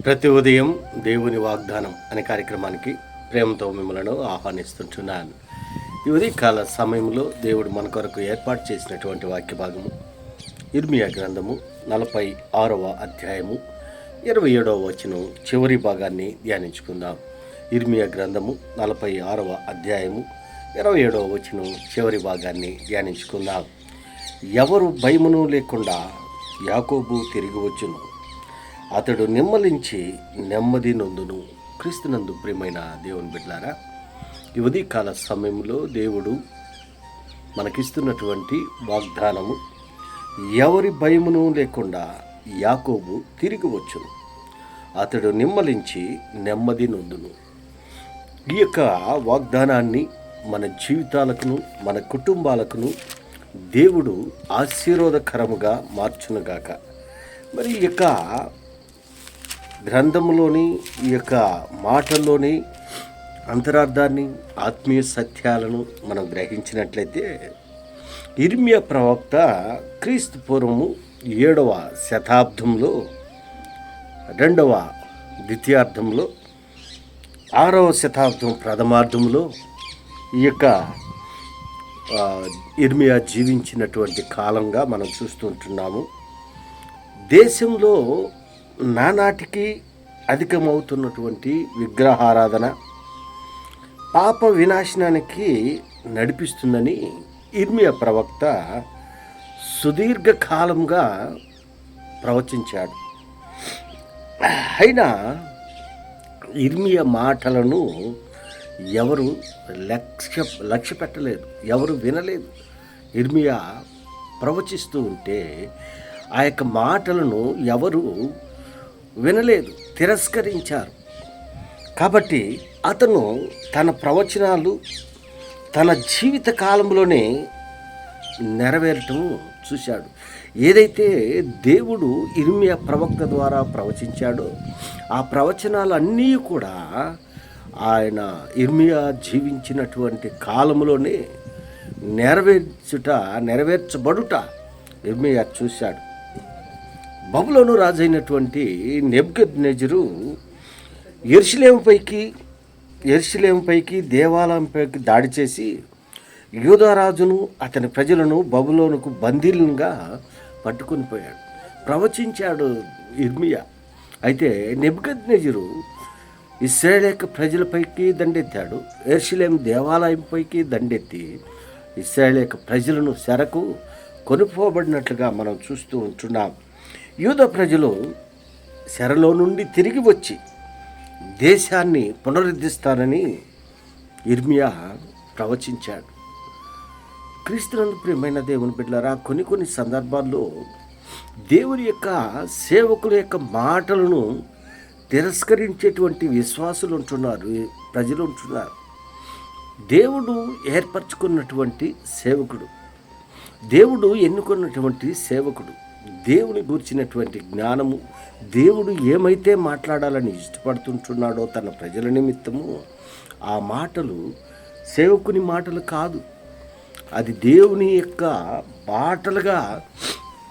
ప్రతి ఉదయం దేవుని వాగ్దానం అనే కార్యక్రమానికి ప్రేమతో మిమ్మల్ని ఆహ్వానిస్తుంటున్నాను. ఈ ఉదయకాల సమయంలో దేవుడు మన కొరకు ఏర్పాటు చేసినటువంటి వాక్య భాగము ఇర్మియా గ్రంథము 46వ అధ్యాయము 27వ వచనం చివరి భాగాన్ని ధ్యానించుకుందాం. ఇర్మియా గ్రంథము 46వ అధ్యాయము 27వ వచనం చివరి భాగాన్ని ధ్యానించుకుందాం. ఎవరు భయమును లేకుండా యాకోబు తిరిగి వచ్చును, అతడు నిమ్మలించి నెమ్మది నొందును. క్రీస్తునందు ప్రియమైన దేవుని బిడ్డలారా, ఈ ఉదయకాల సమయంలో దేవుడు మనకిస్తున్నటువంటి వాగ్దానము, ఎవరి భయమును లేకుండా యాకోబు తిరిగి వచ్చును, అతడు నిమ్మలించి నెమ్మది నొందును. ఈ యొక్క వాగ్దానాన్ని మన జీవితాలకును మన కుటుంబాలకును దేవుడు ఆశీర్వాదకరముగా మార్చునుగాక. మరి ఈ యొక్క గ్రంథంలోని ఈ యొక్క మాటల్లోని అంతరార్థాన్ని, ఆత్మీయ సత్యాలను మనం గ్రహించినట్లయితే, ఇర్మియా ప్రవక్త క్రీస్తు పూర్వము 7వ శతాబ్దంలో 2వ ద్వితీయార్థంలో 6వ శతాబ్దం ప్రథమార్థంలో ఈ యొక్క ఇర్మియా జీవించినటువంటి కాలంగా మనం చూస్తుంటున్నాము. దేశంలో నానాటికి అధికమవుతున్నటువంటి విగ్రహారాధన పాప వినాశనానికి నడిపిస్తుందని ఇర్మియా ప్రవక్త సుదీర్ఘకాలంగా ప్రవచించాడు. అయినా ఇర్మియా మాటలను ఎవరు లక్ష్య పెట్టలేదు, ఎవరు వినలేదు. ఇర్మియా ప్రవచిస్తూ ఉంటే ఆ యొక్క మాటలను ఎవరు వినలేదు, తిరస్కరించారు. కాబట్టి అతను తన ప్రవచనాలు తన జీవిత కాలంలోనే నెరవేరటం చూశాడు. ఏదైతే దేవుడు ఇర్మియా ప్రవక్త ద్వారా ప్రవచించాడో ఆ ప్రవచనాలన్నీ కూడా ఆయన ఇర్మియా జీవించినటువంటి కాలంలోనే నెరవేర్చబడుట ఇర్మియా చూశాడు. బబులోను రాజైనటువంటి నెబుకద్నెజరు యెరూషలేముపైకి దేవాలయంపైకి దాడి చేసి యూదారాజును అతని ప్రజలను బబులోనుకు బందీలుగా పట్టుకొని పోయాడు. ప్రవచించాడు ఇర్మియా. అయితే నెబుకద్నెజరు ఇశ్రాయేలు ప్రజలపైకి దండెత్తాడు. యెరూషలేము దేవాలయంపైకి దండెత్తి ఇశ్రాయేలు ప్రజలను చెరకు కొనుక్కోబడినట్లుగా మనం చూస్తూ ఉంటున్నాం. యూదా ప్రజలు చెరలో నుండి తిరిగి వచ్చి దేశాన్ని పునరుద్ధరిస్తారని ఇర్మియా ప్రవచించాడు. క్రీస్తునందు ప్రియమైన దేవుని బిడ్డలారా, కొన్ని సందర్భాల్లో దేవుని యొక్క సేవకుల యొక్క మాటలను తిరస్కరించేటువంటి విశ్వాసులు ఉంటున్నారు, ప్రజలు ఉంటున్నారు. దేవుడు ఏర్పరచుకున్నటువంటి సేవకుడు, దేవుడు ఎన్నుకున్నటువంటి సేవకుడు, దేవుని గూర్చినటువంటి జ్ఞానము, దేవుడు ఏమైతే మాట్లాడాలని ఇష్టపడుతుంటున్నాడో తన ప్రజల నిమిత్తము, ఆ మాటలు సేవకుని మాటలు కాదు, అది దేవుని యొక్క మాటలుగా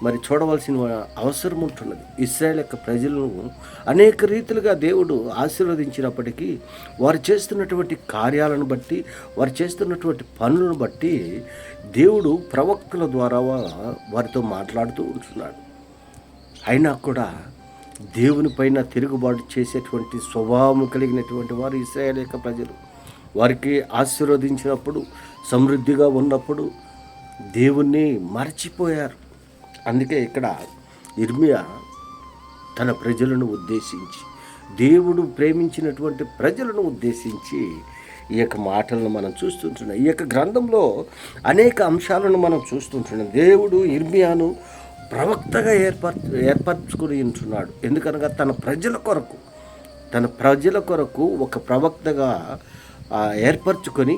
మరి చూడవలసిన అవసరం ఉంటున్నది. ఇశ్రాయేలు యొక్క ప్రజలను అనేక రీతిలుగా దేవుడు ఆశీర్వదించినప్పటికీ వారు చేస్తున్నటువంటి కార్యాలను బట్టి, వారు చేస్తున్నటువంటి పనులను బట్టి దేవుడు ప్రవక్తల ద్వారా వారితో మాట్లాడుతూ ఉంటున్నాడు. అయినా కూడా దేవుని పైన తిరుగుబాటు చేసేటువంటి స్వభావం కలిగినటువంటి వారు ఇశ్రాయేలు యొక్క ప్రజలు. వారికి ఆశీర్వదించినప్పుడు, సమృద్ధిగా ఉన్నప్పుడు దేవుణ్ణి మరచిపోయారు. అందుకే ఇక్కడ ఇర్మియా తన ప్రజలను ఉద్దేశించి, దేవుడు ప్రేమించినటువంటి ప్రజలను ఉద్దేశించి ఈ యొక్క మాటలను మనం చూస్తుంటున్నాం. ఈ యొక్క గ్రంథంలో అనేక అంశాలను మనం చూస్తుంటున్నాం. దేవుడు ఇర్మియాను ప్రవక్తగా ఏర్పరచుకుని ఉంటున్నాడు. ఎందుకనగా తన ప్రజల కొరకు ఒక ప్రవక్తగా ఏర్పరచుకొని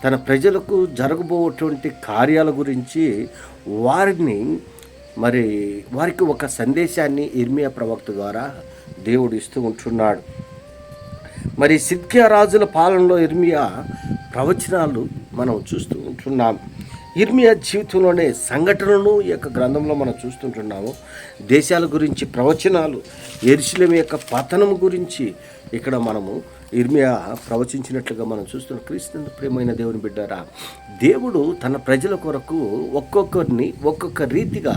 తన ప్రజలకు జరగబోయేటువంటి కార్యాల గురించి వారికి ఒక సందేశాన్ని ఇర్మియా ప్రవక్త ద్వారా దేవుడు ఇస్తూ ఉంటున్నాడు. మరి సిద్కియా రాజుల పాలనలో ఇర్మియా ప్రవచనాలు మనం చూస్తూ ఉంటున్నాం. ఇర్మియా జీవితంలోనే సంఘటనలను ఈ యొక్క గ్రంథంలో మనం చూస్తుంటున్నాము. దేశాల గురించి ప్రవచనాలు, యెరూషలేము యొక్క పతనం గురించి ఇక్కడ మనము ఇర్మియా ప్రవచించినట్లుగా మనం చూస్తున్నాం. క్రీస్తు ప్రియమైన దేవుని బిడ్డారా, దేవుడు తన ప్రజల కొరకు ఒక్కొక్కరిని ఒక్కొక్క రీతిగా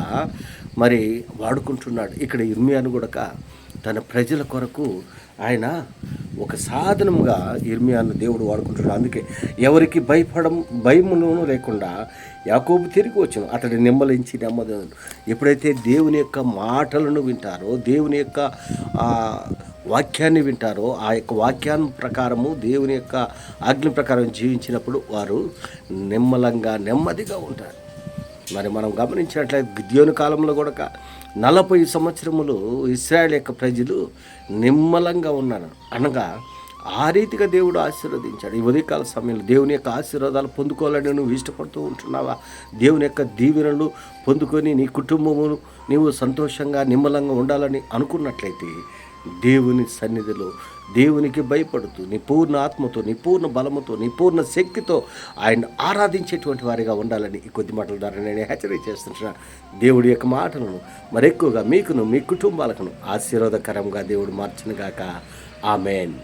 మరి వాడుకుంటున్నాడు. ఇక్కడ ఇర్మియాను కూడా తన ప్రజల కొరకు ఆయన ఒక సాధనముగా ఇర్మియాను దేవుడు వాడుకుంటున్నాడు. అందుకే ఎవరికి భయమును లేకుండా యాకోబు తిరిగి వచ్చును, అతడి నెమ్మలించి నెమ్మది. ఎప్పుడైతే దేవుని యొక్క మాటలను వింటారో, దేవుని యొక్క వాక్యాన్ని వింటారో, ఆ యొక్క వాక్యాన్ని ప్రకారము దేవుని యొక్క ఆజ్ఞ ప్రకారం జీవించినప్పుడు వారు నెమ్మదిగా ఉంటారు. మరి మనం గమనించినట్లయితే గిద్యోను కాలంలో కూడా 40 సంవత్సరములు ఇశ్రాయేల్ యొక్క ప్రజలు నిమ్మలంగా ఉన్నారు అనగా ఆ రీతిగా దేవుడు ఆశీర్వదించాడు. ఈ ఉదయకాల సమయంలో దేవుని యొక్క ఆశీర్వాదాలు పొందుకోవాలని నువ్వు ఇష్టపడుతూ ఉంటున్నావా? దేవుని యొక్క దీవెనలు పొందుకొని నీ కుటుంబమును నీవు సంతోషంగా నిమ్మలంగా ఉండాలని అనుకున్నట్లయితే దేవుని సన్నిధిలో దేవునికి భయపడుతూ నీ పూర్ణ ఆత్మతో, నీ పూర్ణ బలముతో, నీ పూర్ణ శక్తితో ఆయన ఆరాధించేటువంటి వారిగా ఉండాలని ఈ కొద్ది మాటల ద్వారా నేను హెచ్చరిక చేస్తున్నాను. దేవుడి యొక్క మాటలను మరెక్కువగా మీకును మీ కుటుంబాలకును ఆశీర్వాదకరంగా దేవుడు మార్చునుగాక. ఆమేన్.